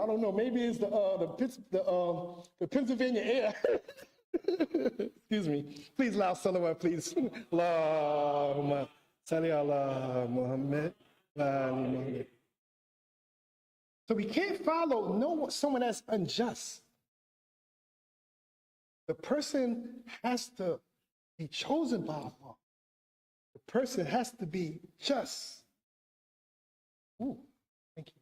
I don't know. Maybe it's the Pennsylvania air. Excuse me. Please, loud salawat, please. Allahumma salli ala Muhammad wa ali Muhammad. So we can't follow someone that's unjust. The person has to be chosen by Allah. The person has to be just. Ooh, thank you.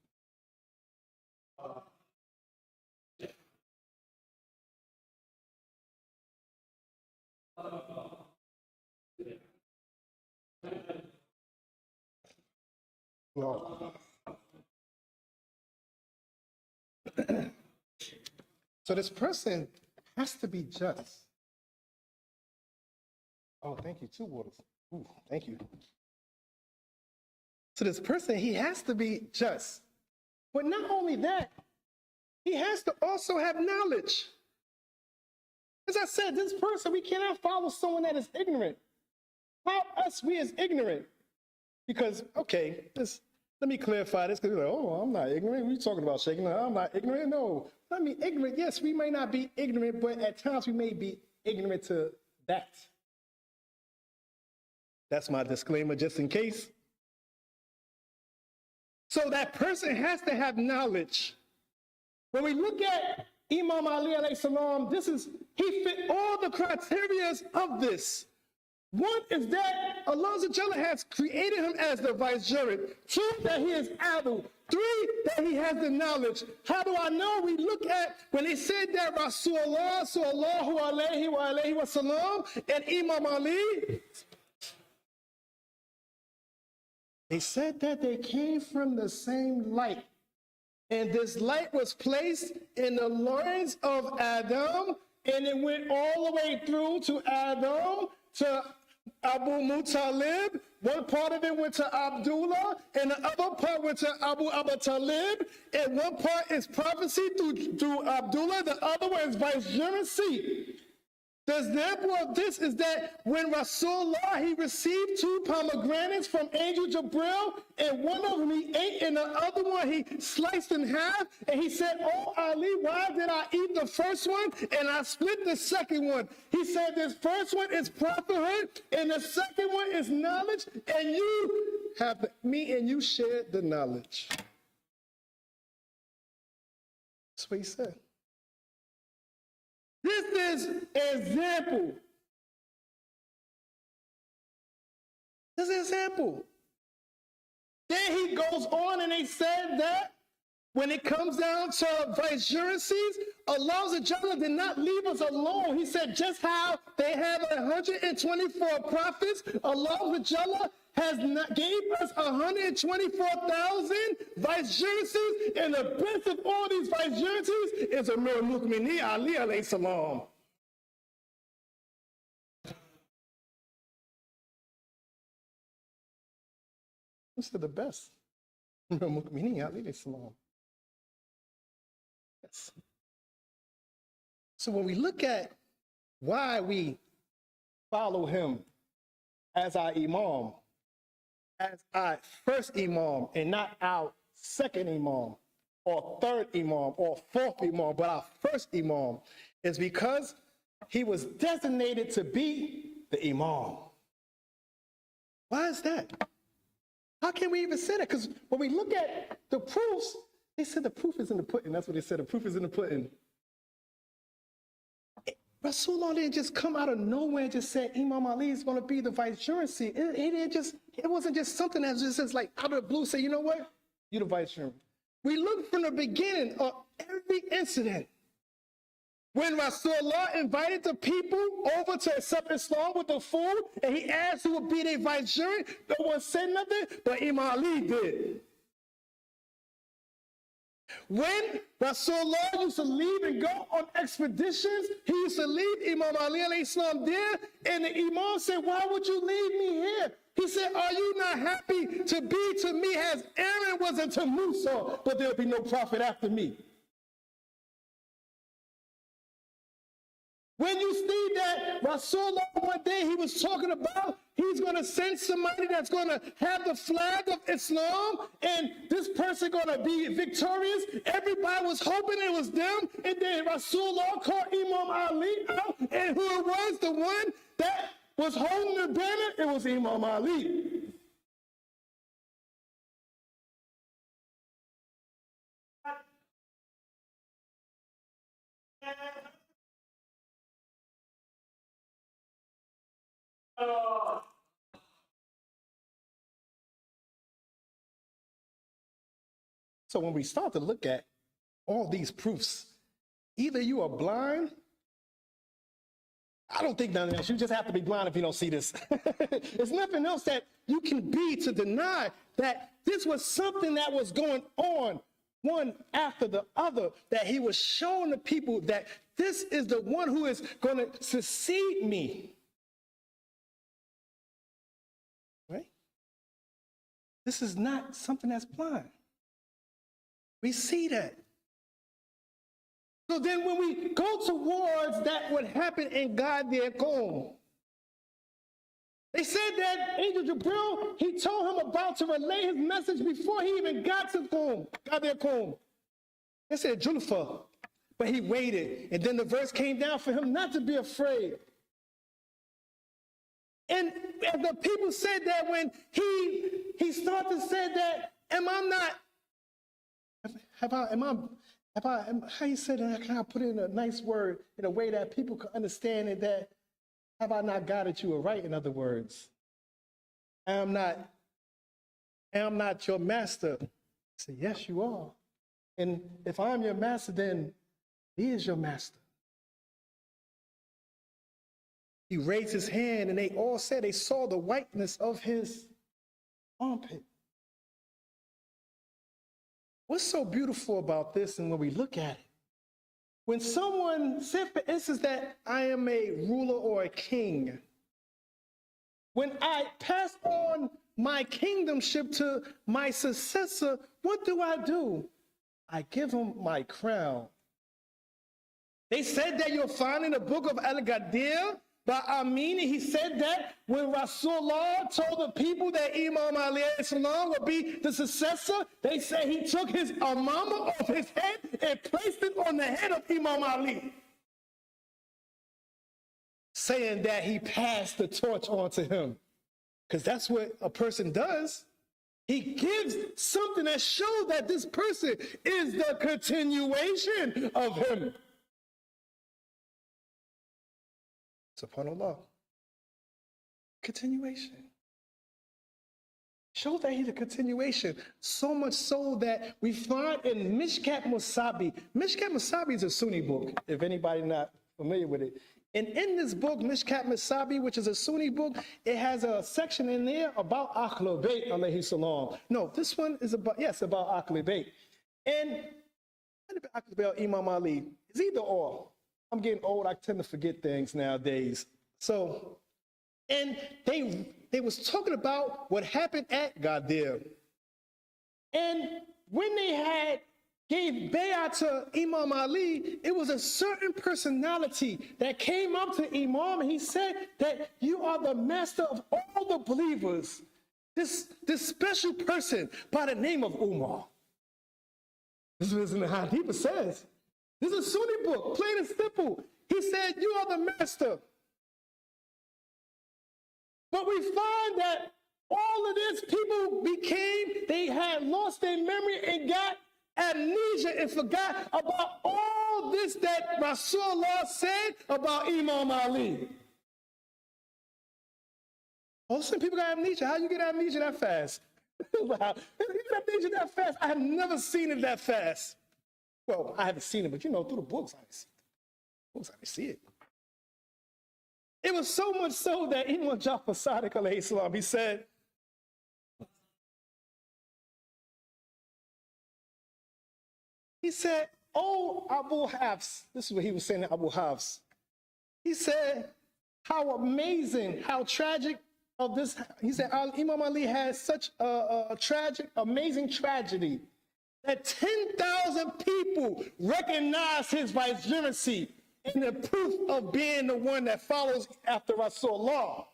Well, so this person has to be just. Oh, thank you. 2 waters. Ooh, thank you. So this person, he has to be just. But not only that, he has to also have knowledge. As I said, this person, we cannot follow someone that is ignorant. How us, we is ignorant? Because, okay, let me clarify this, because you're like, oh, I'm not ignorant. What are you talking about, shaking? I'm not ignorant. No, I mean ignorant. Yes, we may not be ignorant, but at times we may be ignorant to that. That's my disclaimer, just in case. So that person has to have knowledge. When we look at Imam Ali alayhi salam, he fit all the criteria of this. One is that Allah has created him as the vicegerent. 2, that he is able. 3, that he has the knowledge. How do I know? We look at when they said that Rasulullah sallallahu alayhi wa sallam and Imam Ali, they said that they came from the same light. And this light was placed in the loins of Adam, and it went all the way through to Adam, to Abu Muttalib. One part of it went to Abdullah, and the other part went to Abu Talib. And one part is prophecy through Abdullah, the other one is vicegerency. The example of this is that when Rasulullah, he received 2 pomegranates from Angel Jibril, and one of them he ate, and the other one he sliced in half, and he said, oh Ali, why did I eat the first one and I split the second one? He said, this first one is prophethood, and the second one is knowledge, and me and you shared the knowledge. That's what he said. This is an example. This is an example. Then he goes on and they said that when it comes down to vicegerencies, Allah did not leave us alone. He said just how they have 124 prophets, Allah has not gave us 124,000 vicegerencies, and the best of all these vicegerencies is Amir al-Mu'minin Ali alayhi salam. Who said the best? Amir al-Mu'minin Ali alayhi salam. Yes. So when we look at why we follow him as our imam, as our first imam, and not our second imam, or third imam, or fourth imam, but our first imam, is because he was designated to be the imam. Why is that? How can we even say that? Because when we look at the proofs, they said the proof is in the pudding. That's what they said, the proof is in the pudding. Rasulullah didn't just come out of nowhere and just say Imam Ali is going to be the vicegerency. It wasn't just something that was just like out of the blue say, you know what? You're the vicegerent. We look from the beginning of every incident. When Rasulullah invited the people over to accept Islam with the food, and he asked who would be their vicegerent, no one said nothing, but Imam Ali did. When Rasulullah used to leave and go on expeditions, he used to leave Imam Ali alayhi salam there, and the Imam said, why would you leave me here? He said, are you not happy to be to me as Aaron was unto Musa, but there'll be no prophet after me? When you see that Rasulullah one day he was talking about he's going to send somebody that's going to have the flag of Islam and this person going to be victorious, everybody was hoping it was them, and then Rasulullah called Imam Ali out, and who it was, the one that was holding the banner, it was Imam Ali. So when we start to look at all these proofs, either you are blind, I don't think nothing else. You just have to be blind if you don't see this. There's nothing else that you can be to deny that this was something that was going on one after the other, that he was showing the people that this is the one who is going to succeed me. Right? This is not something that's blind. We see that. So then when we go towards that what happened in Ghadeer, they said that Angel Jibril, he told him about to relay his message before he even got to Ghadeer. They said Julfa, but he waited. And then the verse came down for him not to be afraid. And the people said that when he started to say that, how you said that? Can I put it in a nice word in a way that people can understand it, that have I not guided you aright? In other words, I am not your master. I said, yes, you are. And if I'm your master, then he is your master. He raised his hand and they all said they saw the whiteness of his armpit. What's so beautiful about this, and when we look at it, when someone said, for instance, that I am a ruler or a king, when I pass on my kingdomship to my successor, what do? I give him my crown. They said that you'll find in the book of Eid al Ghadeer, by Amin, he said that when Rasulullah told the people that Imam Ali salam would be the successor, they say he took his amama off his head and placed it on the head of Imam Ali, saying that he passed the torch on to him. Because that's what a person does. He gives something that shows that this person is the continuation of him. SubhanAllah. Continuation. Show that he's a continuation. So much so that we find in Mishkat Musabi. Mishkat Musabi is a Sunni book, if anybody not familiar with it. And in this book, Mishkat Musabi, which is a Sunni book, it has a section in there about Ahlul Bayt, alayhi salam. No, this one is about, yes, about Ahlul Bayt. And Ahlul Bayt, Imam Ali, it's either or. I'm getting old, I tend to forget things nowadays. So, and they was talking about what happened at Ghadeer. And when they had gave bay'ah to Imam Ali, it was a certain personality that came up to Imam and he said that you are the master of all the believers. This special person by the name of Umar. This is in the Hadith says. This is a Sunni book, plain and simple. He said, you are the master. But we find that all of this, people they had lost their memory and got amnesia and forgot about all this that Rasulullah said about Imam Ali. All of a sudden, people got amnesia. How you get amnesia that fast? Wow. You get amnesia that fast? I have never seen it that fast. Well, I haven't seen it, but through the books, I didn't see it. It was so much so that Imam Jafar Sadiq alayhi salam, he said, oh, Abu Hafs, this is what he was saying to Abu Hafs. He said, how amazing, how tragic of this. He said, Imam Ali has such a tragic, amazing tragedy that 10,000 people recognized his vicegerency and the proof of being the one that follows after Rasulullah.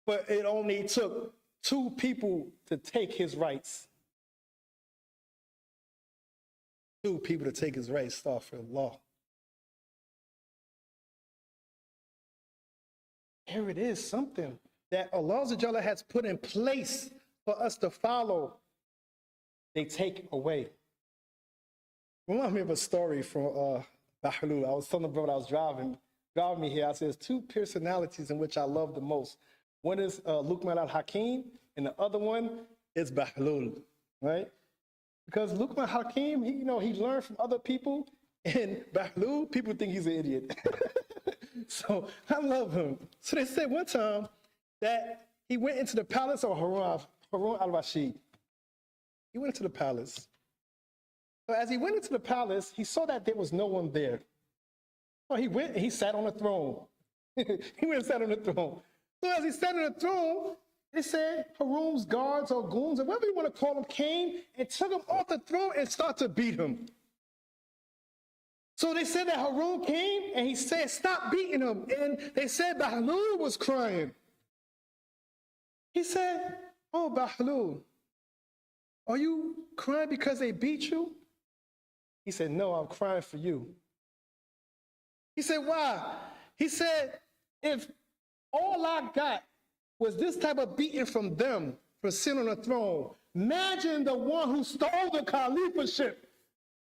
But it only took 2 people to take his rights. 2 people to take his rights, astaghfirullah. Here it is, something that Allah has put in place for us to follow. They take away. Remind me of a story from Bahlul. I was telling the brother I was driving me here. I said, there's 2 personalities in which I love the most. One is Luqman al-Hakim, and the other one is Bahlul, right? Because Luqman al-Hakim, he learned from other people, and Bahlul, people think he's an idiot. So I love him. So they said one time that he went into the palace of Harun al-Rashid. He went into the palace. So as he went into the palace, he saw that there was no one there. So he went and he sat on the throne. He went and sat on the throne. So as he sat on the throne, they said Harun's guards or goons, or whatever you want to call them, came and took him off the throne and started to beat him. So they said that Harun came and he said, stop beating him. And they said Bahlul was crying. He said, oh, Bahlul, are you crying because they beat you? He said, no, I'm crying for you. He said, why? He said, if all I got was this type of beating from them for sitting on the throne, imagine the one who stole the caliphship.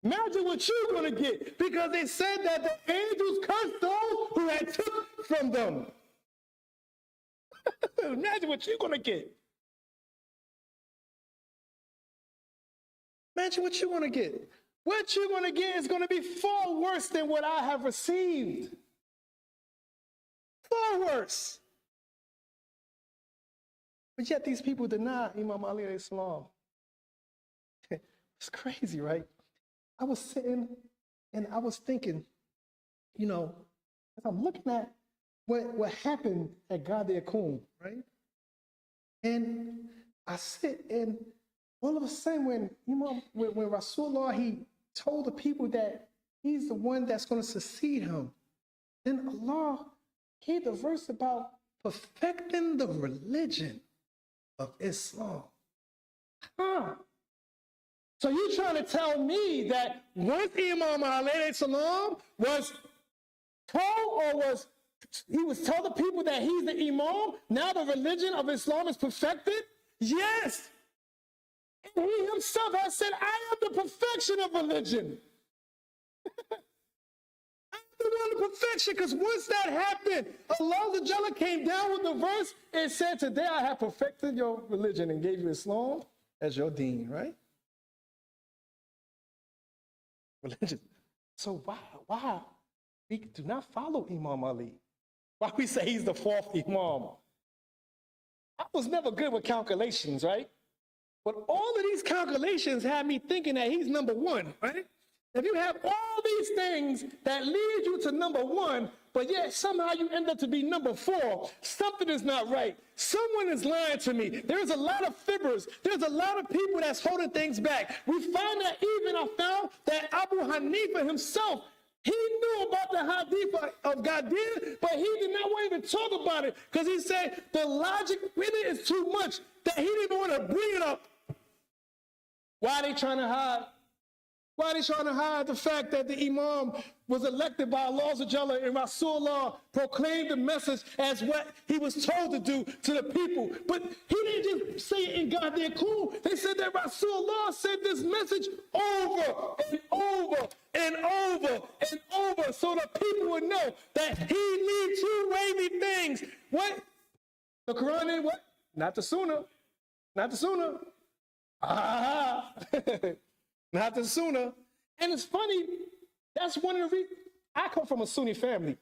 Imagine what you're going to get, because they said that the angels cursed those who had took from them. Imagine what you're going to get. Imagine what you're going to get. What you're going to get is going to be far worse than what I have received. Far worse. But yet these people deny Imam Ali alayhi salam. It's crazy, right? I was sitting and I was thinking, as I'm looking at what happened at Ghadeer, right? And I sit and all of a sudden when Rasulullah, he told the people that he's the one that's going to succeed him, then Allah gave the verse about perfecting the religion of Islam. So you're trying to tell me that once Imam alayhi salam was told he was telling the people that he's the Imam, now the religion of Islam is perfected? Yes. And he himself has said, I am the perfection of religion. I'm the one of perfection, because once that happened, Allah came down with the verse and said, today I have perfected your religion and gave you Islam as your deen, right? Religion. So why we do not follow Imam Ali? Why we say he's the 4th Imam? I was never good with calculations, right? But all of these calculations had me thinking that he's number 1, right? If you have all these things that lead you to number 1, but yet somehow you end up to be number 4, something is not right. Someone is lying to me. There's a lot of fibbers. There's a lot of people that's holding things back. We find that I found that Abu Hanifa himself, he knew about the hadith of Ghadeer, but he did not want to talk about it because he said the logic with it is too much that he didn't want to bring it up. Why are they trying to hide? Why are they trying to hide the fact that the Imam was elected by Allah and Rasulullah proclaimed the message as what he was told to do to the people? But he didn't just say it in Ghadeer Cool. They said that Rasulullah said this message over and over and over and over so the people would know that he needs 2 wavy things. What? The Quran ain't what? Not the Sunnah. Not the Sunnah. Ah, not the Sunnah. And it's funny, that's one of the reasons. I come from a Sunni family.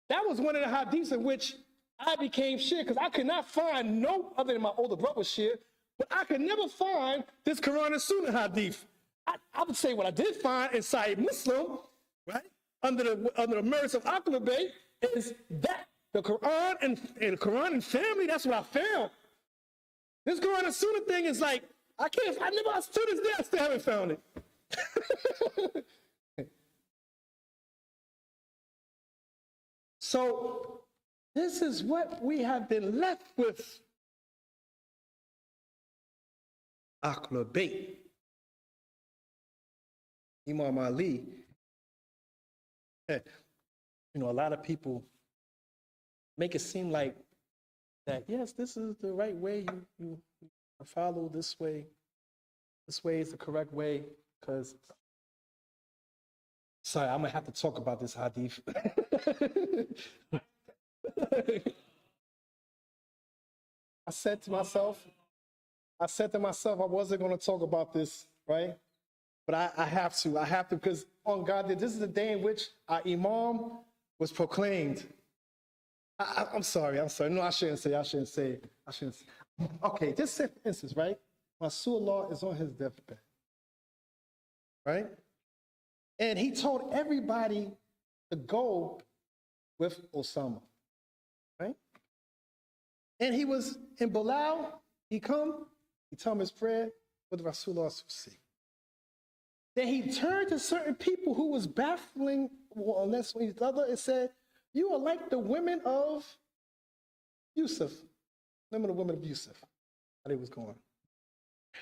That was one of the hadiths in which I became Shia, because I could not find no other than my older brother Shia, but I could never find this Quran and Sunnah hadith. I would say what I did find in Sahih Muslim, right, under the merits of Aql Bay, is that the Quran and Quran and family, that's what I found. This Quran and Sunnah thing is like, to this day, I still haven't found it. So this is what we have been left with. Ahl Bayt. Imam Ali. You know, a lot of people make it seem like that, yes, this is the right way, you follow this way. This way is the correct way, because, sorry, I'm going to have to talk about this hadith. I said to myself, I wasn't going to talk about this, right? But I have to, because on God, this is the day in which our Imam was proclaimed. I'm sorry. No, I shouldn't say. Okay, just say, for instance, right? Rasulullah is on his deathbed, right? And he told everybody to go with Osama, right? And he was in Bilal, he told him his prayer with Rasulullah. Then he turned to certain people who was baffling unless each other and said, you are like the women of Yusuf. Remember the women of Yusuf, how they was going.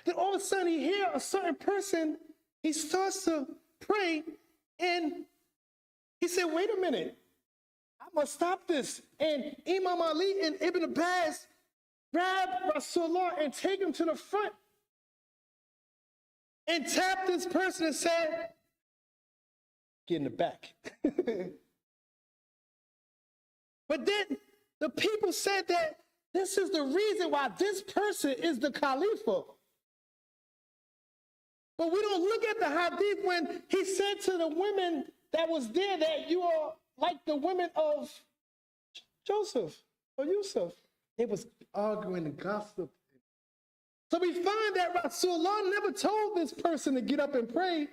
Then all of a sudden he hear a certain person, he starts to pray, and he said, wait a minute, I must stop this. And Imam Ali and Ibn Abbas grab Rasulullah and take him to the front and tap this person and said, get in the back. But then the people said that this is the reason why this person is the Khalifa. But we don't look at the hadith when he said to the women that was there that you are like the women of Joseph or Yusuf. They was arguing and gossiping. So we find that Rasulullah never told this person to get up and pray.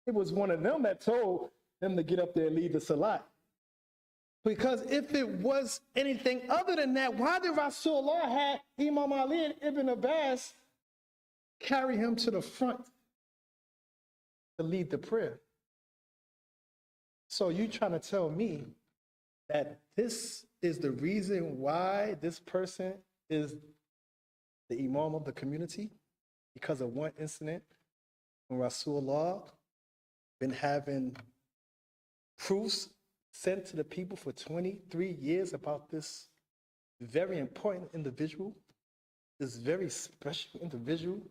It was one of them that told them to get up there and lead the salat. Because if it was anything other than that, why did Rasulullah have Imam Ali and Ibn Abbas carry him to the front to lead the prayer? So you trying to tell me that this is the reason why this person is the imam of the community? Because of one incident when Rasulullah been having proofs sent to the people for 23 years about this very important individual, this very special individual,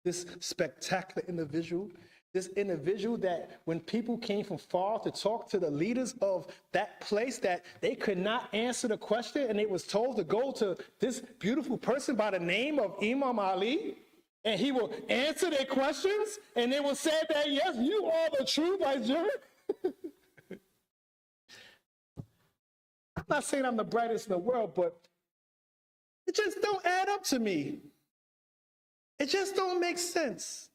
this spectacular individual, this individual that when people came from far to talk to the leaders of that place, that they could not answer the question, and they was told to go to this beautiful person by the name of Imam Ali, and he will answer their questions, and they will say that, yes, you are the true vizier. I'm not saying I'm the brightest in the world, but it just don't add up to me. It just don't make sense.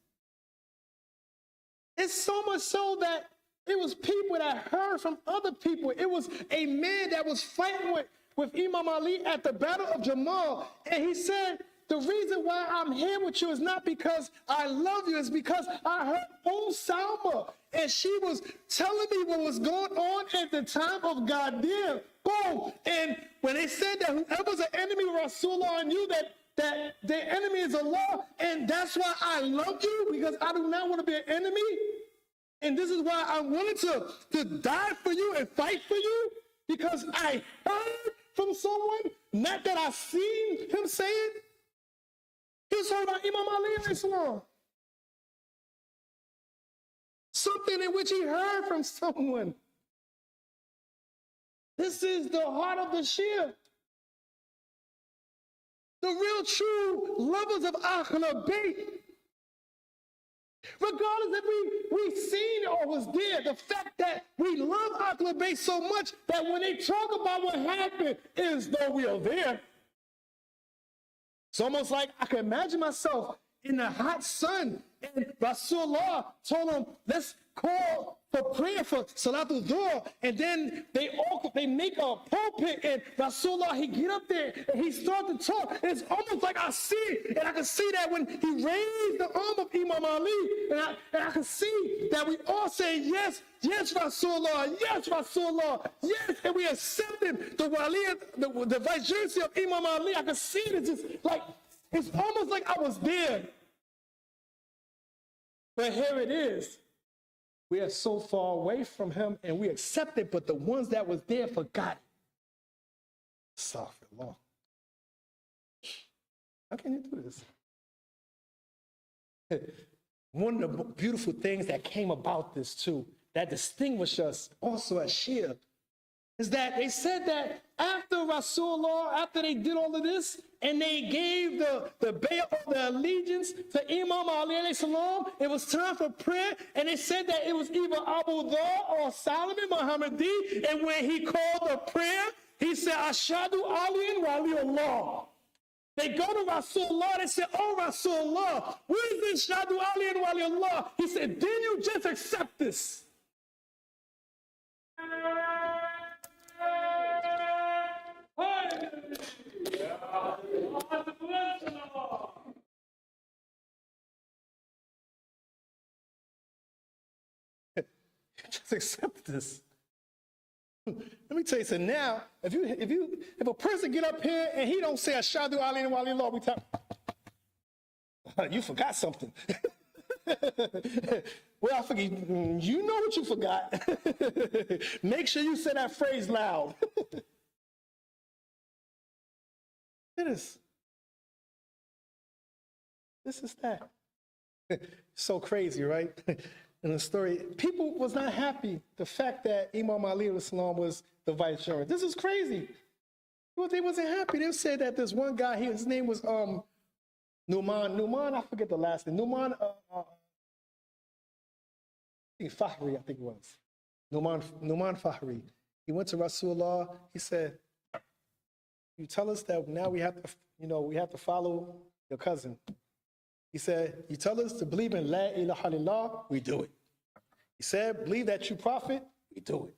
It's so much so that it was people that heard from other people. It was a man that was fighting with Imam Ali at the Battle of Jamal. And he said, the reason why I'm here with you is not because I love you, it's because I heard Salma, and she was telling me what was going on at the time of Ghadeer. Boom. And when they said that whoever's an enemy of Rasulullah and you, that their enemy is Allah, and that's why I love you, because I do not want to be an enemy. And this is why I'm willing to die for you and fight for you, because I heard from someone, not that I seen him say it. He was talking about Imam Ali in Islam. Something in which he heard from someone. This is the heart of the Shia. The real true lovers of Ahl Bayt. Regardless if we seen or was there, the fact that we love Ahl Bayt so much that when they talk about what happened, it is though we are there. It's almost like I can imagine myself in the hot sun And Rasulullah told him, let's call for prayer for Salatul Dhuhr. And then they make a pulpit, and Rasulullah, he get up there and he start to talk. And it's almost like I see it. And I can see that when he raised the arm of Imam Ali, and I can see that we all say, yes, yes, Rasulullah, yes, Rasulullah, yes. And we accepted the vicegercy of Imam Ali. I can see it. It's just like, it's almost like I was there. But here it is. We are so far away from him, and we accept it, but the ones that was there forgot it. Astaghfirullah. How can you do this? One of the beautiful things that came about this too, that distinguished us also as Shia, is that they said that after Rasulullah, after they did all of this, and they gave the bay'ah of the allegiance to Imam Ali alayhi salam, it was time for prayer, and they said that it was either Abu Dhar or Salman Muhammadi, and when he called the prayer, he said, Ashadu aliyan wa ali Allah. They go to Rasulullah, they said, oh Rasulullah, where is this Ashadu aliyan wa ali Allah? He said, didn't you just accept this? Just accept this. Let me tell you something. Now, if a person get up here and he don't say Ashadu Ali wa Allah, we talk. You forgot something. Well, I forget. You know what you forgot. Make sure you say that phrase loud. It is. This is that. So crazy, right? In the story, people was not happy the fact that Imam Ali al-Islam was the vicegerent. This is crazy. Well, they wasn't happy. They said that this one guy, his name was Numan, I forget the last name. Numan Fahri, I think it was. Numan Fahri. He went to Rasulullah. He said, you tell us that now we have to follow your cousin. He said, you tell us to believe in La ilaha illallah, we do it. He said, believe that you prophet, we do it.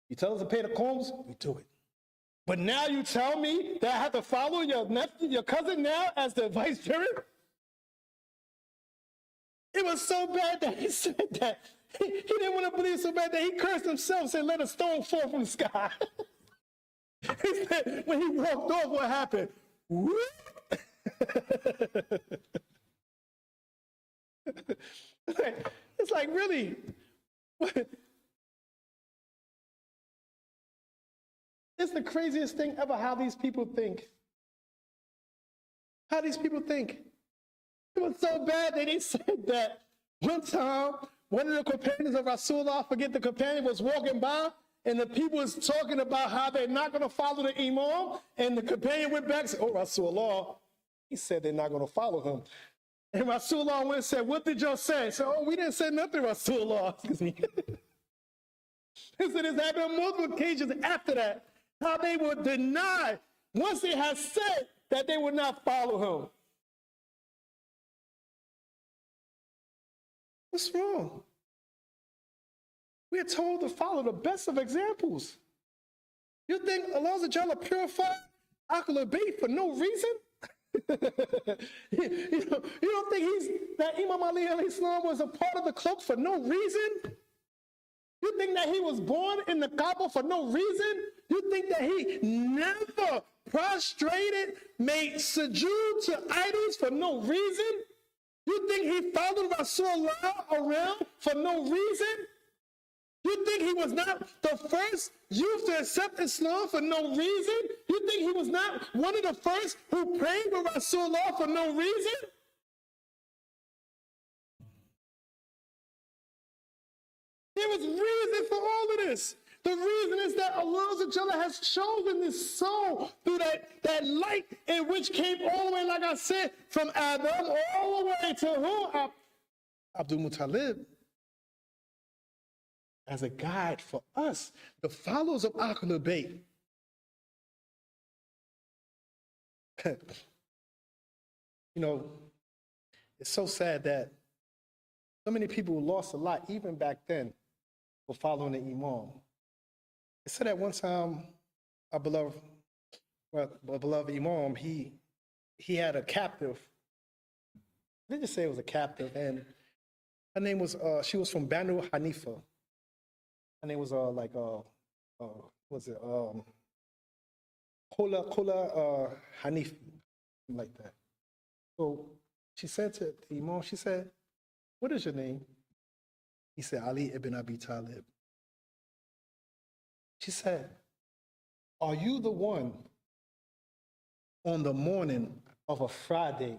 You tell us to pay the combs, we do it. But now you tell me that I have to follow your cousin now as the vicegerent? It was so bad that he said that. He didn't want to believe so bad that he cursed himself, said, let a stone fall from the sky. He said, when he walked off, what happened? It's like, really? It's the craziest thing ever how these people think. How these people think. It was so bad that they said that one time, one of the companions of Rasulullah, I forget the companion, was walking by, and the people was talking about how they're not going to follow the Imam, and the companion went back and said, oh, Rasulullah, he said they're not going to follow him. And Rasulullah went and said, what did y'all say? He said, oh, we didn't say nothing, Rasulullah. Excuse me. He said, it's happened on multiple occasions after that, how they would deny, once they had said that they would not follow him. What's wrong? We are told to follow the best of examples. You think Allah Jalla purified Ahl al-Bayt for no reason? you don't think that Imam Ali alayhi salam was a part of the cloak for no reason? You think that he was born in the Kaaba for no reason? You think that he never prostrated, made sujood to idols for no reason? You think he followed Rasulullah around for no reason? You think he was not the first youth to accept Islam for no reason? You think he was not one of the first who prayed with Rasulullah for no reason? There was reason for all of this. The reason is that Allah has chosen this soul through that light in which came all the way, like I said, from Adam all the way to who? Abdul Muttalib. As a guide for us, the followers of Ahl al-Bayt. You know, it's so sad that So many people lost a lot, even back then, for following the Imam. It said that one time, our beloved, Imam, he had a captive. They just say it was a captive, and her name was, she was from Banu Hanifa. Her name was was it, Kula Hanif, something like that. So she said to the Imam, she said, "What is your name?" He said, "Ali ibn Abi Talib." She said, "Are you the one on the morning of a Friday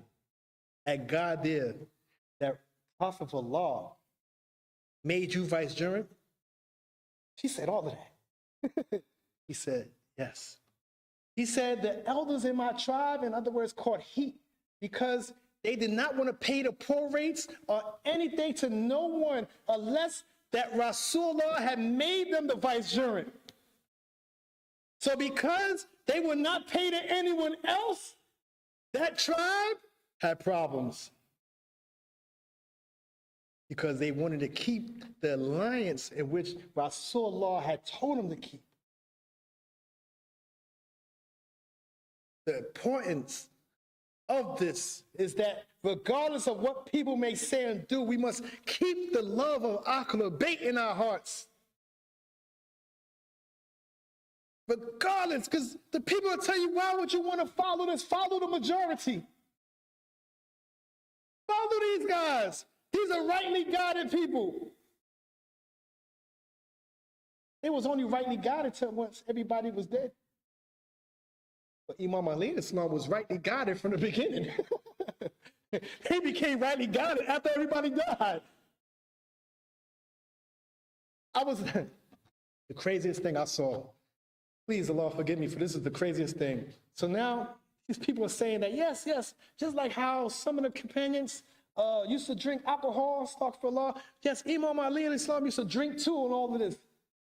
at Ghadeer that Prophet of Allah made you vicegerent?" She said all of that. He said, "Yes." He said, "The elders in my tribe, in other words, caught heat because they did not want to pay the poor rates or anything to no one unless that Rasulullah had made them the vicegerent. So because they would not pay to anyone else, that tribe had problems because they wanted to keep the alliance in which Rasulullah had told them to keep. The importance of this is that regardless of what people may say and do, we must keep the love of Ahlul Bayt in our hearts. Regardless, because the people will tell you, why would you want to follow this? Follow the majority. Follow these guys. These are rightly guided people. They was only rightly guided till once everybody was dead. But Imam Ali Islam was rightly guided from the beginning. He became rightly guided after everybody died. The craziest thing I saw. Please, Allah, forgive me, for this is the craziest thing. So now these people are saying that, yes, just like how some of the companions used to drink alcohol, astaghfirullah. Yes, Imam Ali and Islam used to drink too and all of this.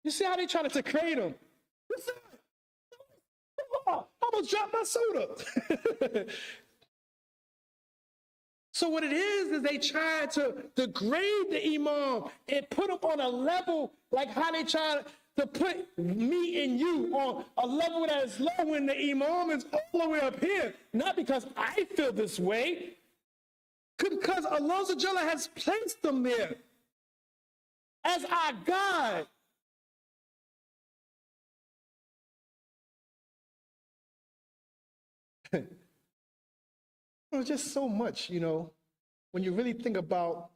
You see how they trying to degrade him? I almost dropped my soda. So what it is they try to degrade the Imam and put him on a level like how they try to put me and you on a level that is low when the Imam is all the way up here. Not because I feel this way, because Allah has placed them there as our God. There's just so much, when you really think about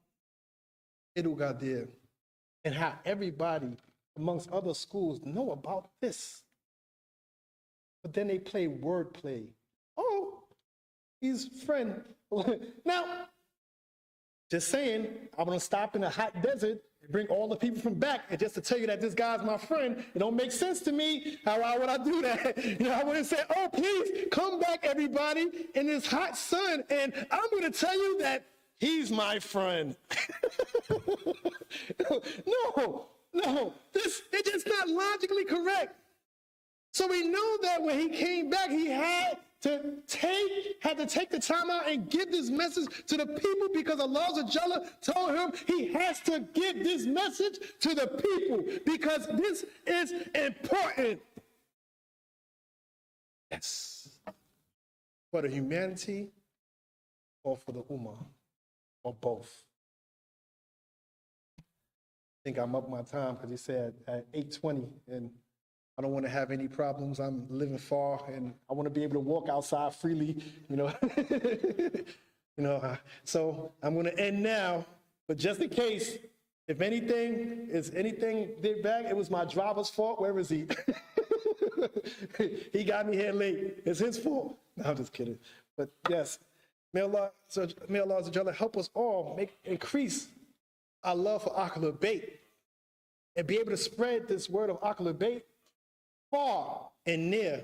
Eid al Ghadeer and how everybody amongst other schools know about this. But then they play wordplay. Oh, he's friend. Now, just saying, I'm going to stop in a hot desert and bring all the people from back, and just to tell you that this guy's my friend, it don't make sense to me. How would I do that? I wouldn't say, oh, please come back, everybody, in this hot sun, and I'm going to tell you that he's my friend. No, it's just not logically correct. So we know that when he came back, he had to take the time out and give this message to the people, because Allah told him he has to give this message to the people because this is important. Yes. For the humanity or for the Ummah, or both. I think I'm up my time because he said at 8:20 and I don't want to have any problems. I'm living far, and I want to be able to walk outside freely, So I'm going to end now, but just in case, if anything did back, it was my driver's fault. Where is he? He got me here late. It's his fault. No, I'm just kidding. But yes, may Allah help us all increase our love for Ahlul Bayt and be able to spread this word of Ahlul Bayt far and near.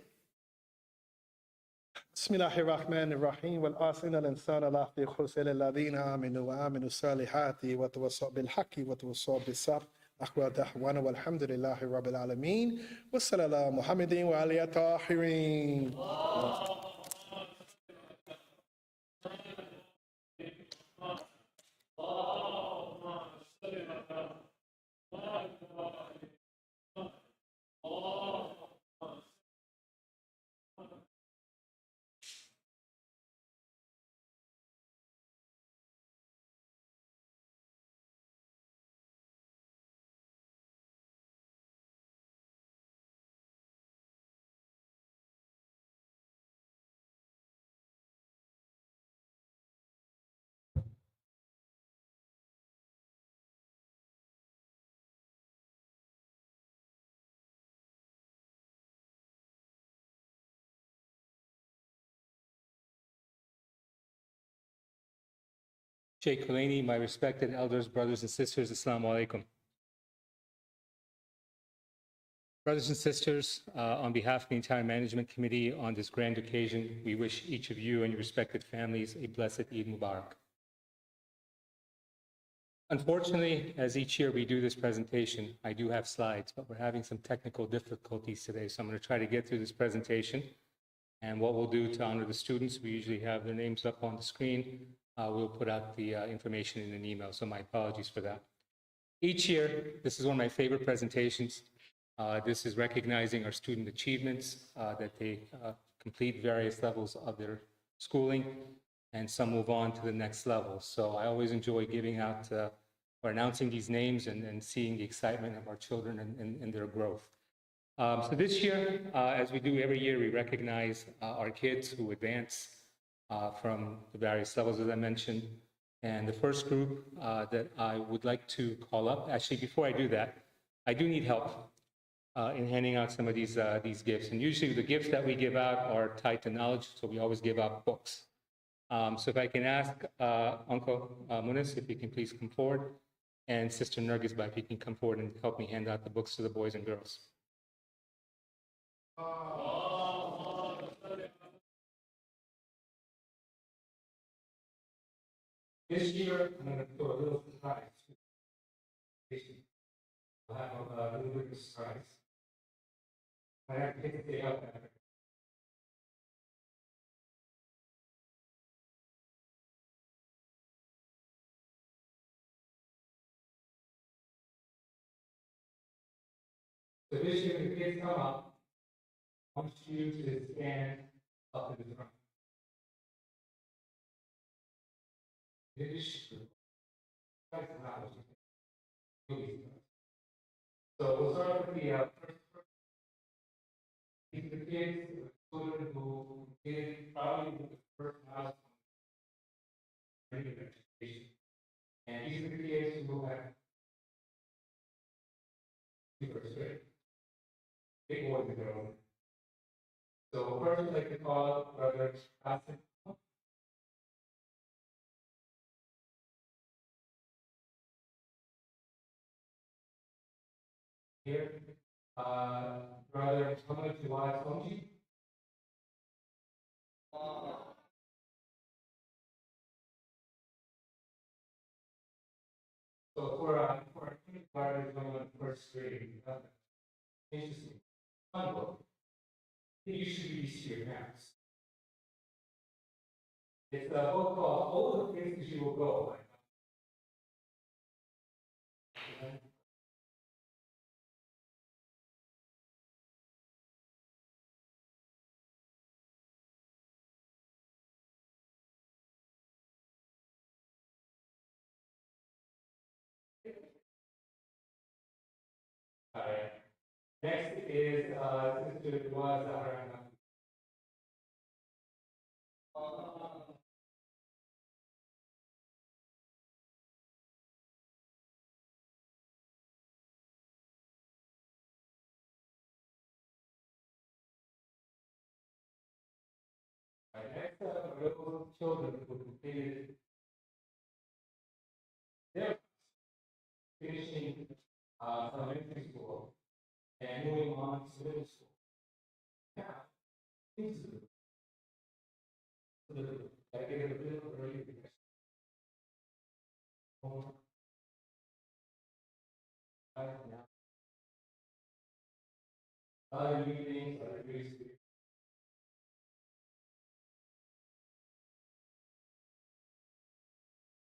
Bismillahirrahmanirrahim. Wal asina al-insana la fi khusr alladhina amanu wa aminu salihati wa tawassaw bil haqqi wa tawassaw bis sabr. Akhwa da'wana walhamdulillahi rabbil alameen. Wa sallallahu Muhammadin wa alihi tahirin. Sheikh Kulaini, my respected elders, brothers and sisters, Assalamu alaikum. Brothers and sisters, on behalf of the entire management committee on this grand occasion, we wish each of you and your respected families a blessed Eid Mubarak. Unfortunately, as each year we do this presentation, I do have slides, but we're having some technical difficulties today, so I'm going to try to get through this presentation. And what we'll do to honor the students, we usually have their names up on the screen. We'll put out the information in an email, so my apologies for that. Each year, this is one of my favorite presentations. This is recognizing our student achievements, that they complete various levels of their schooling, and some move on to the next level. So I always enjoy giving out or announcing these names and seeing the excitement of our children and their growth. So this year, as we do every year, we recognize our kids who advance from the various levels, as I mentioned. And the first group that I would like to call up, actually, before I do that, I do need help in handing out some of these gifts. And usually the gifts that we give out are tied to knowledge, so we always give out books. So if I can ask Uncle Munis, if he can please come forward, and Sister Nergis, if he can come forward and help me hand out the books to the boys and girls. This year, I'm going to do a little surprise. I'll have a little bit of surprise. I have to take the day out after. So this year, the kids come up. I want you to stand up in the front. Finish. So we'll start with the first. These are the kids, the children who did probably the first house in education. And these are the kids who have first grade. Big boys and girls. So first, I'd like to call up Brother Hassan. Here, Brother Thomas Sonji. So for our kindergarten going on first grade, interesting. Fun book. You should read to your parents. It's a book called All the Places You Will Go. Next is Sister Dua Zahra. Next up are those children who completed their finishing elementary school and moving on to middle school. Now, things to do. I get a little early because other new things are really sweet.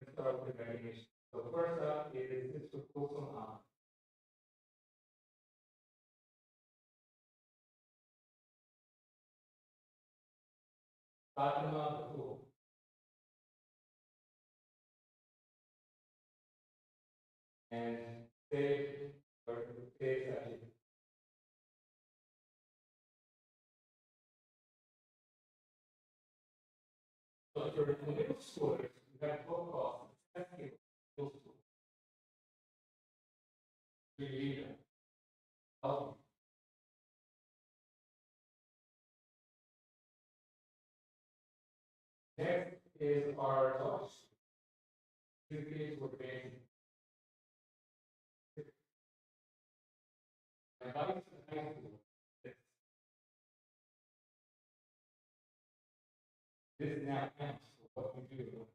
Let's start with the graduation. So first up is Mr. Kulsum Ahmed. Fatima Batul. And say, or say, so for the middle schoolers, we have book called Middle School. We read them. Next is our talks. These kids were being advice in high school. This now counts for what we do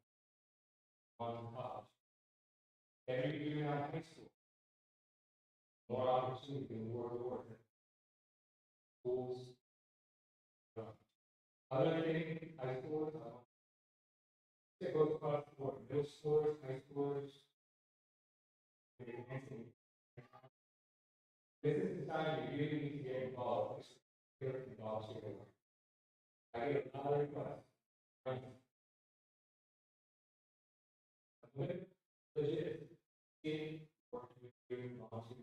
on college. Every year in high school, more opportunity in the world order. Schools. Other thing, high schools, it goes across the board. Middle schoolers, high schoolers, this is the time you really need to get involved. Get involved here. I get a lot of requests. Legit, in work with you, involved in.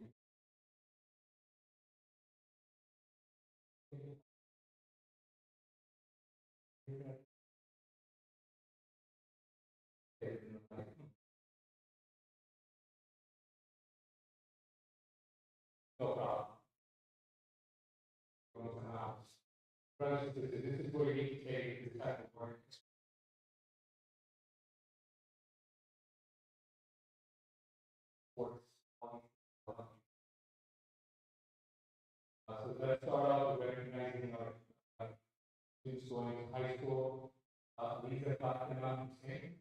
No problem. Going to the house. Brothers and sisters, this is where you need to take this type of work. Works on. So let's start out with recognizing our students going to high school. Lisa Fatima Hussein.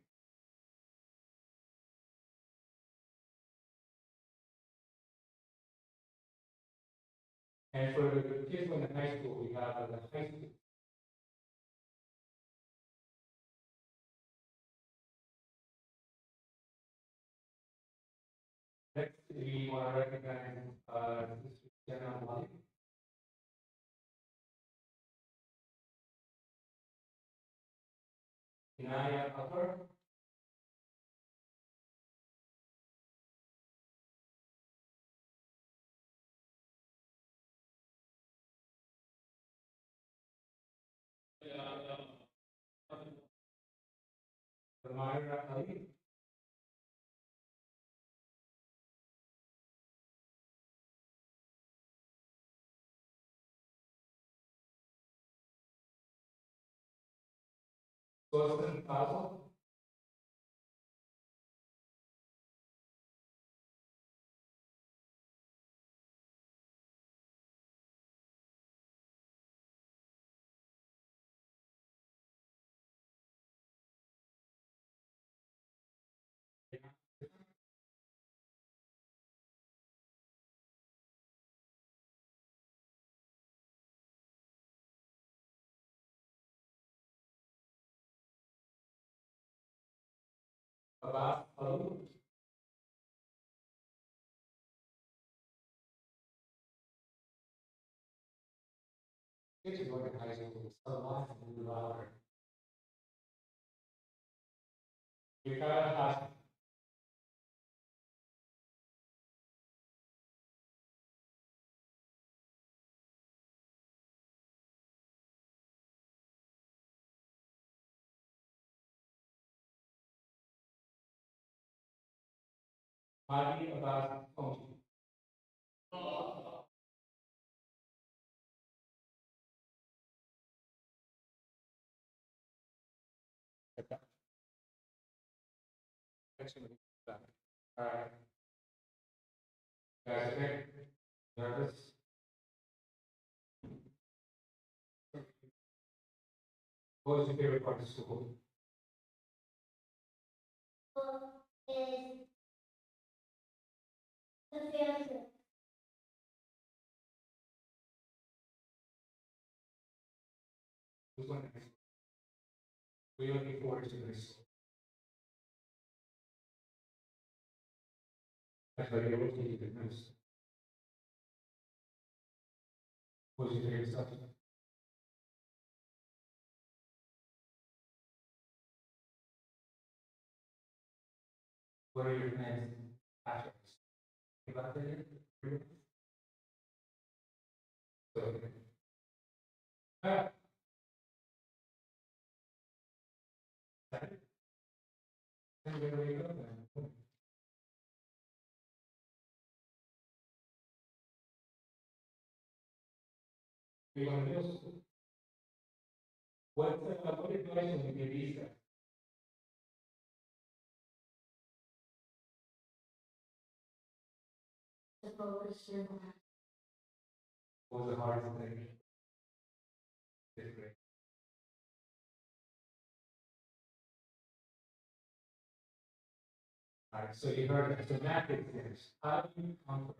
And for the kids going to high school, we have the high school. Next, we want to recognize Sister Jenna Wali. Inaya Akbar. Myra Ali. Wilson Fazal. Abbas Alu. Kids are going to high school, so life will be louder. You gotta have Madi Abbas Tony. All right. Guys, okay? Nervous? What was your favorite part of school? Is the field trip. Who's going to high school? What are you looking forward to high school? That's why you're looking at the news. What was your favorite subject? What are your plans after this? You got that yet? So, and where do you go then? We want to middle school. What advice would you give Lisa? What was the hardest thing? Fifth grade. All right, so you heard that. So math exams. How do you comfort?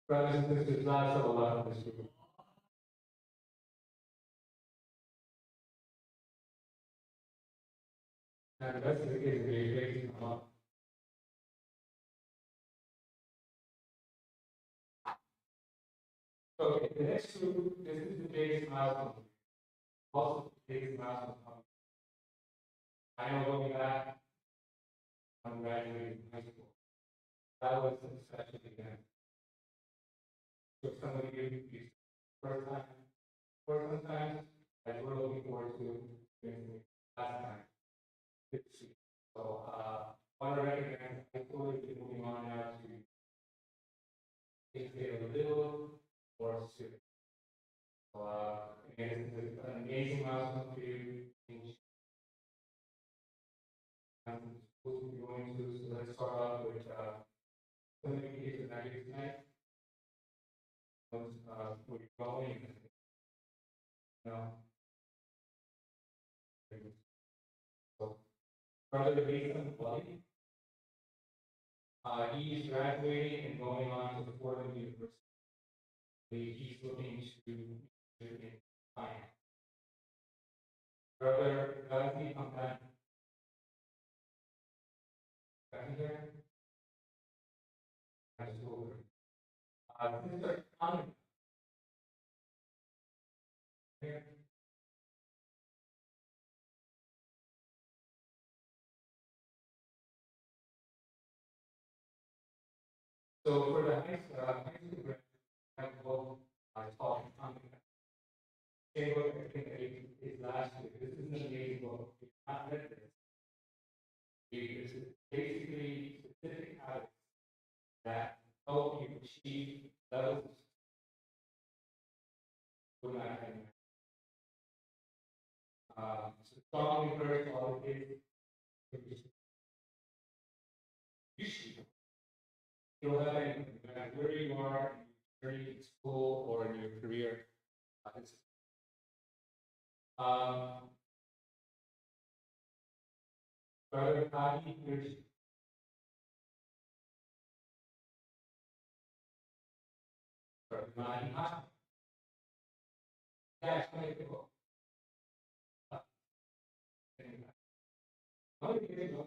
Brothers and sisters, lots of love in this group. Now the rest of the kids are very crazy. Okay, the next group, this is the biggest milestone. Also the biggest milestone. I know going back, I'm graduating from high school. That was a special event. So some of you, first time, or sometimes, as we're looking forward to doing last time. Good to see. So, want to recognize high school is moving on now to take a little more serious. So, again, this is an amazing milestone for you. Schools we're going to, so let's start off with some of the kids that are here tonight. Where you're going, you know. So, Brother Nathan Bloody, he is graduating and going on to the Fordham University. He's looking to in finance. Brother Ghazi, come back. Back here. Absolutely. Sister Connie. Here. So for the high school graduates, I have both taught and Connie. Same book, I think is last year. This is an amazing book. If you've not read this, it's basically specific habits that help you achieve levels of academic. So strongly encourage all the kids. You should. You don't have any, no matter where you are, in school or in your career. Brother Kadi, here's Brother Mani. Yeah, it's going to go. How many years ago?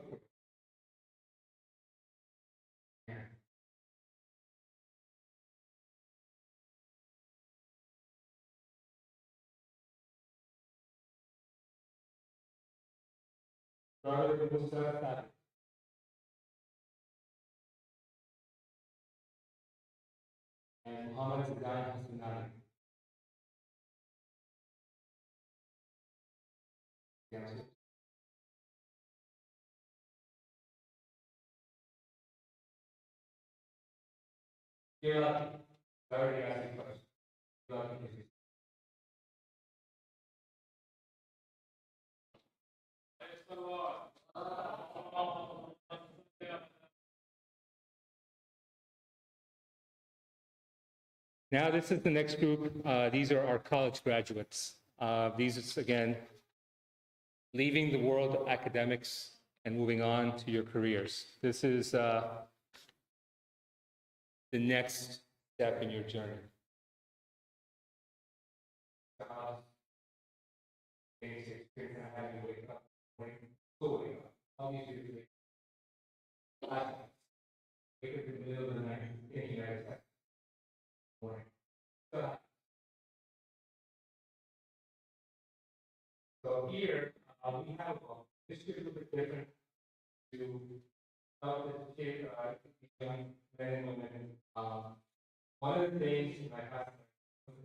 Brother Musa, and Muhammad Zidane Hassanani. Yes. You're lucky. I already asked you a question. You're lucky. Now, this is the next group. These are our college graduates. These is, again, leaving the world of academics and moving on to your careers. This is the next step in your journey. Wake up in the middle of the night, thinking that morning. So here we have this is a little bit different to help educate young men and women. One of the things in my past, one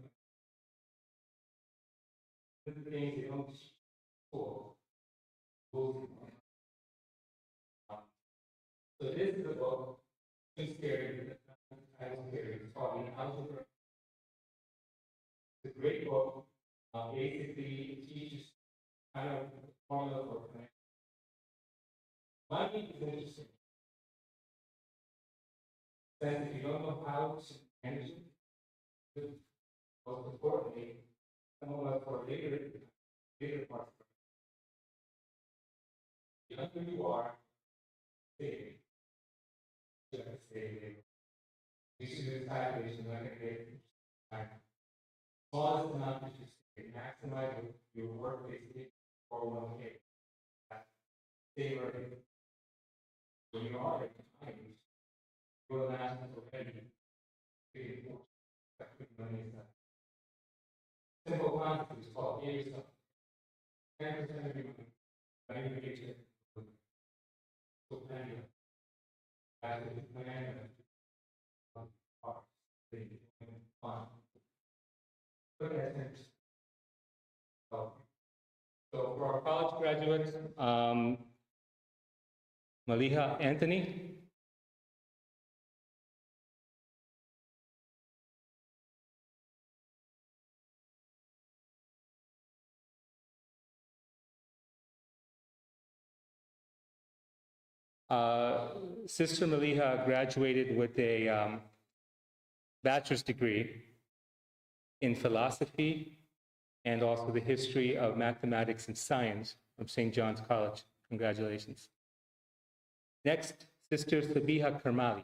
of the things they don't teach in school, so this is a book, too scary, I was scary, it's called An Algebra. It's a great book. Basically, it teaches kind of formula for Money is interesting. Then if you don't know how to manage it, most importantly, some of us for later parts. The younger you are, saving. You have to save. You should do this calculation like I did. Smallest amount that you save, maximize your work basically 401k. Save early. When you are at time, you will last already. Simple concept is called pay yourself. 10% of your money, but you get your so plan your as a plan of fun. Look at it. So for our college graduates, Maliha Anthony. Sister Maliha graduated with a bachelor's degree in philosophy and also the history of mathematics and science from St. John's College. Congratulations. Next, Sister Sabiha Karmali.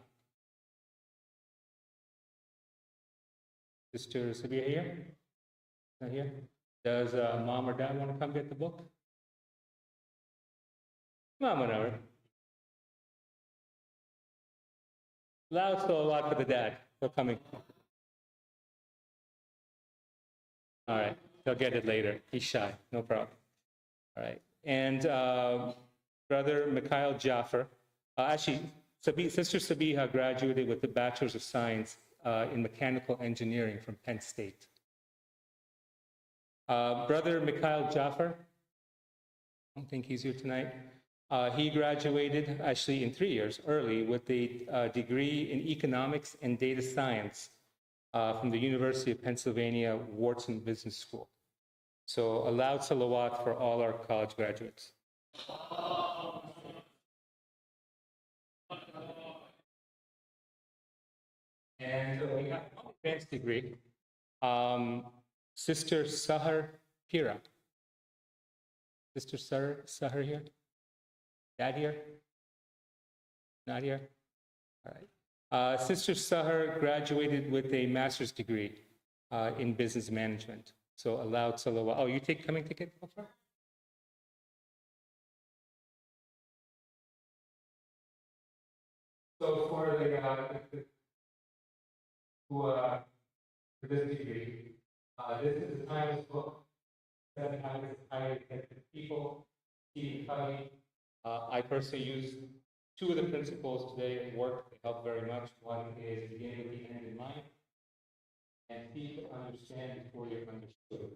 Sister Sabiha here? Not here? Does mom or dad want to come get the book? Come on, whatever. Loud salawat for the dad for coming. All right, they'll get it later. He's shy, no problem. All right, and Brother Mikhail Jaffer. Actually, Sister Sabiha graduated with the Bachelor's of Science in Mechanical Engineering from Penn State. Brother Mikhail Jaffer, I don't think he's here tonight. He graduated actually in 3 years early with a degree in economics and data science from the University of Pennsylvania Wharton Business School. So a loud salawat for all our college graduates. And we have an advanced degree. Sister Sahar Pira. Sister Sahar here? Dad here? Not here? All right. Sister Sahar graduated with a master's degree in business management. So a loud salawat. Oh, you coming to get the book? So for this degree, this is the timeless book. 7 habits of highly effective people. Stephen Covey. I personally use 2 of the principles today at work. They help very much. One is begin with the end in mind, and seek to understand before you're understood.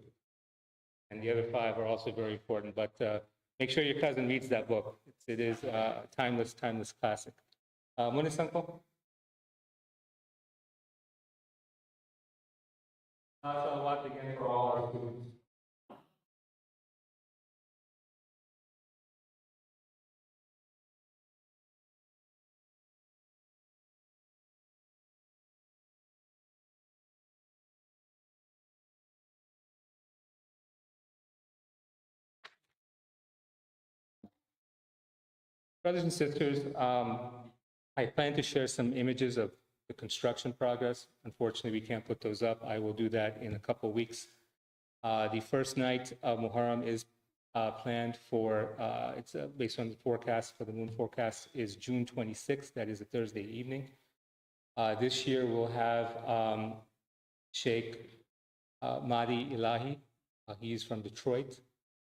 And the other 5 are also very important. But make sure your cousin reads that book. It is a timeless classic. Munis uncle. Salawat again for all our students. Brothers and sisters, I plan to share some images of the construction progress. Unfortunately, we can't put those up. I will do that in a couple weeks. The first night of Muharram is planned for, it's based on the forecast for the moon forecast, is June 26th. That is a Thursday evening. This year we'll have Sheikh Mahdi Ilahi. He's from Detroit.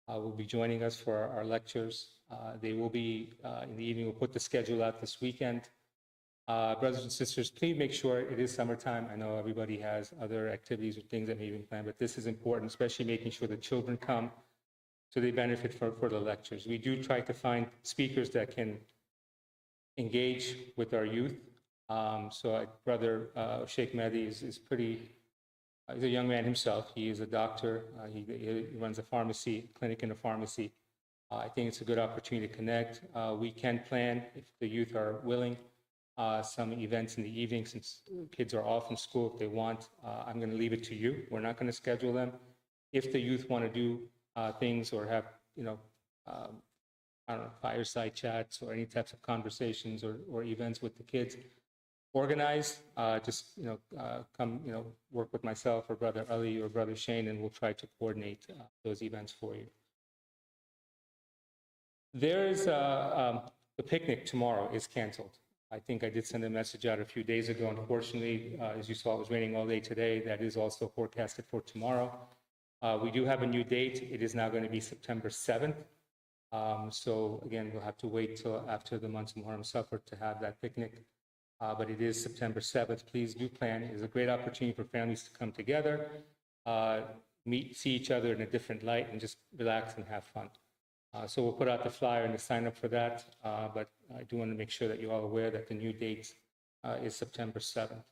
Will be joining us for our lectures. They will be in the evening. We'll put the schedule out this weekend. Brothers and sisters, please make sure it is summertime. I know everybody has other activities or things that may be planned, but this is important, especially making sure the children come so they benefit for the lectures. We do try to find speakers that can engage with our youth. Brother Sheikh Mahdi is pretty, he's a young man himself. He is a doctor. He runs a pharmacy, clinic in a pharmacy. I think it's a good opportunity to connect. We can plan, if the youth are willing, some events in the evening since kids are off from school if they want. I'm going to leave it to you. We're not going to schedule them. If the youth want to do things or have, I don't know, fireside chats or any types of conversations or events with the kids, organize, just, come, work with myself or Brother Ali or Brother Shane, and we'll try to coordinate those events for you. There's the picnic tomorrow is canceled. I think I did send a message out a few days ago. Unfortunately, as you saw, it was raining all day today. That is also forecasted for tomorrow. We do have a new date. It is now going to be September 7th. So again, we'll have to wait till after the months of Muharram Safar to have that picnic. But it is September 7th. Please do plan. It is a great opportunity for families to come together, see each other in a different light, and just relax and have fun. So we'll put out the flyer and the sign up for that. But I do want to make sure that you're all aware that the new date is September 7th.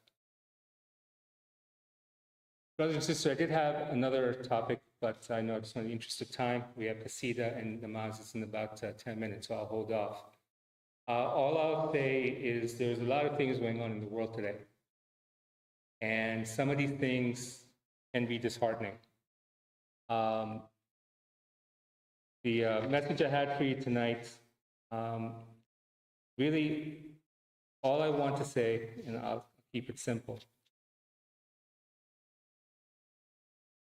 Brothers and sisters, I did have another topic, but I know just in the interest of time, we have Qasida and namaz is in about 10 minutes, so I'll hold off. All I'll say is there's a lot of things going on in the world today. And some of these things can be disheartening. The message I had for you tonight, really, all I want to say, and I'll keep it simple.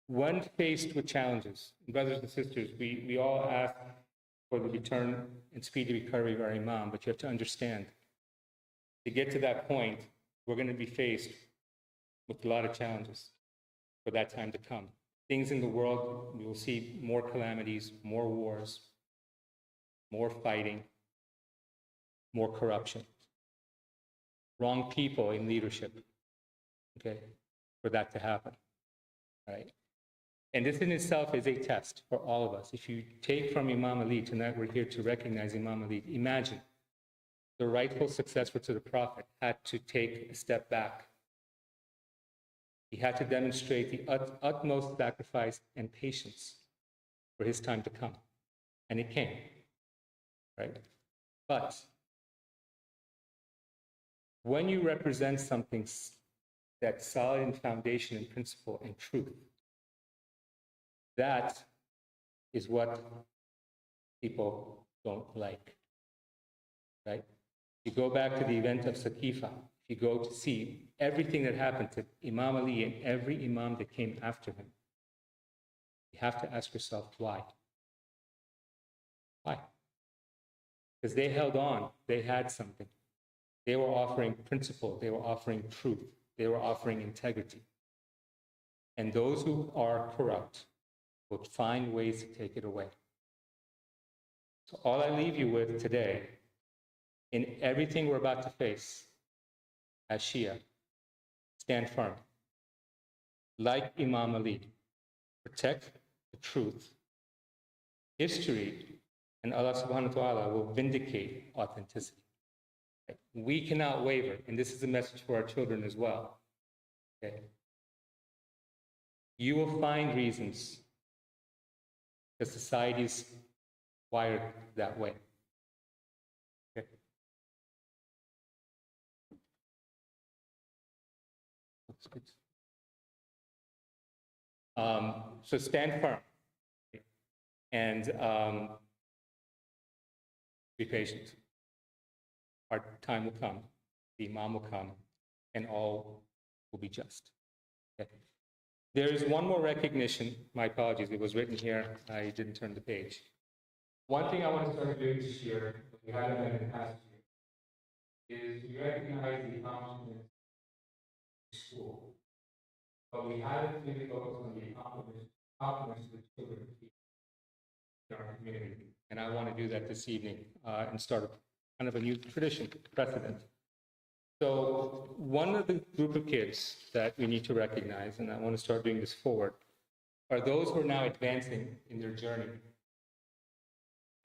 When faced with challenges, brothers and sisters, we all ask for the return and speedy recovery of our Imam, but you have to understand, to get to that point, we're going to be faced with a lot of challenges for that time to come. Things in the world, we will see more calamities, more wars, more fighting, more corruption, wrong people in leadership, okay, for that to happen, right? And this in itself is a test for all of us. If you take from Imam Ali, tonight we're here to recognize Imam Ali. Imagine the rightful successor to the Prophet had to take a step back. He had to demonstrate the utmost sacrifice and patience for his time to come. And it came, right? But when you represent something that's solid in foundation and principle and truth, that is what people don't like, right? You go back to the event of Saqifa, if you go to see everything that happened to Imam Ali and every Imam that came after him, you have to ask yourself, why? Why? Because they held on, they had something. They were offering principle, they were offering truth, they were offering integrity. And those who are corrupt will find ways to take it away. So all I leave you with today, in everything we're about to face as Shia, stand firm. Like Imam Ali, protect the truth. History and Allah subhanahu wa ta'ala will vindicate authenticity. We cannot waver, and this is a message for our children as well. Okay? You will find reasons. The society's wired that way. Okay. That's good. So stand firm and be patient. Our time will come, the Imam will come, and all will be just. Okay. There is one more recognition. My apologies, it was written here. I didn't turn the page. One thing I want to start doing this year, that we haven't done in the past year, is we recognize the accomplishments in school. But we haven't really focused on the accomplishments of the children in our community. And I want to do that this evening and start kind of a new tradition, precedent. So one of the group of kids that we need to recognize, and I want to start doing this forward, are those who are now advancing in their journey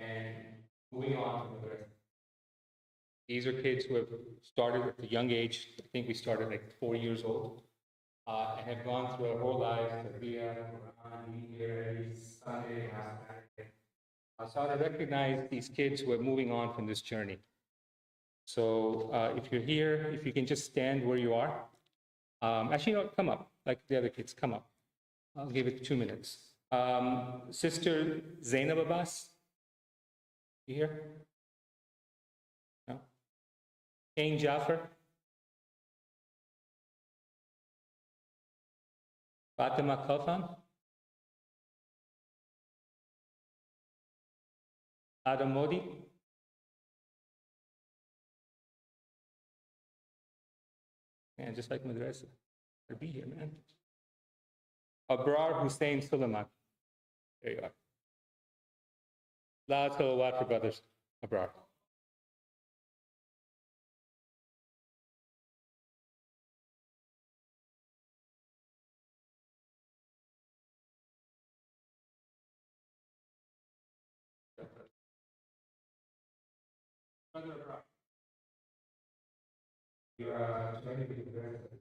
and moving on to the rest. These are kids who have started at a young age. I think we started like 4 years old, and have gone through our whole lives, Saturday, Quran, here, Sunday, Saturday, So I want to recognize these kids who are moving on from this journey. So if you're here, if you can just stand where you are. Actually, no, come up, like the other kids, come up. I'll give it 2 minutes. Sister Zainab Abbas, you here? No? Kane Jaffer? Fatima Khalfan? Adam Modi? Man, just like Madrasa. Better be here, man. Abrar Hussein Suleiman. There you are. Loud salawat for brothers. Abrar. Brother Abrar. You are joining with the rest of it.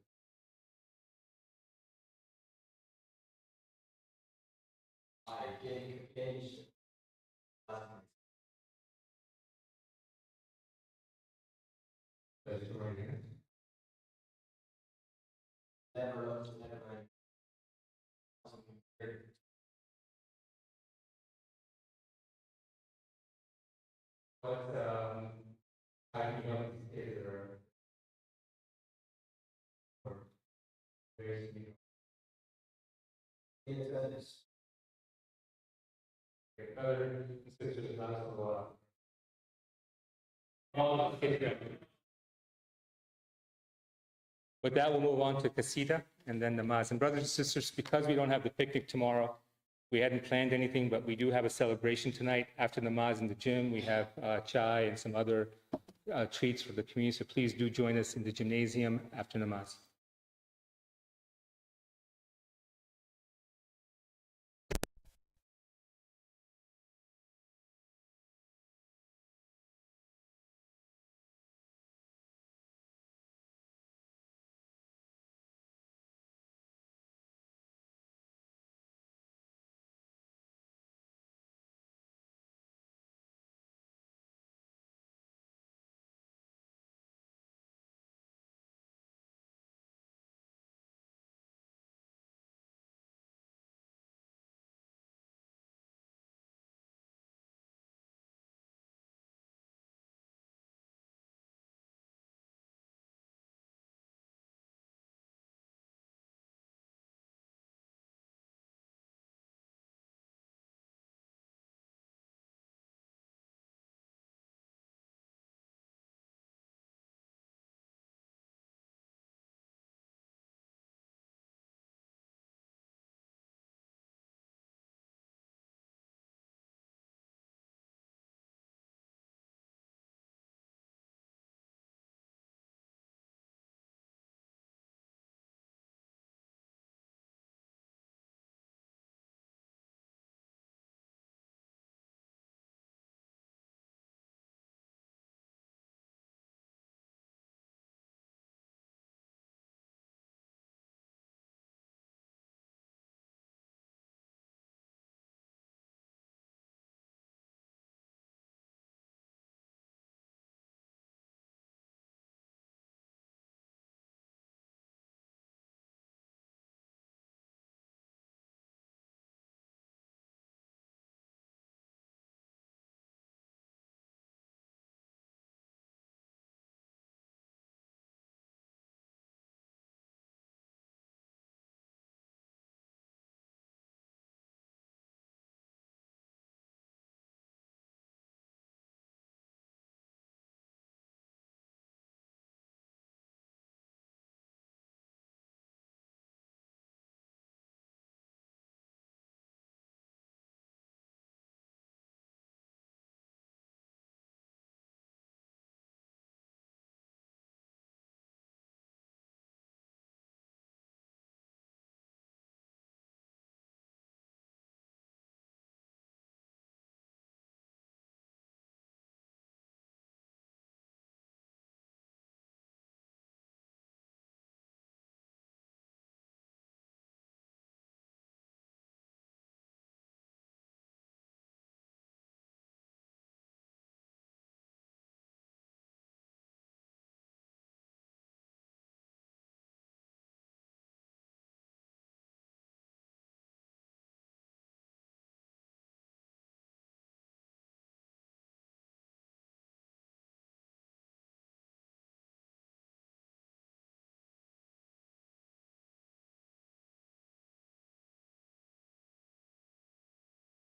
But I know these kids are very sweet. Brothers and sisters, not so well. All the kids are- With that, we'll move on to Kasida and then namaz. And brothers and sisters, because we don't have the picnic tomorrow, we hadn't planned anything, but we do have a celebration tonight after namaz in the gym. We have chai and some other treats for the community. So please do join us in the gymnasium after namaz.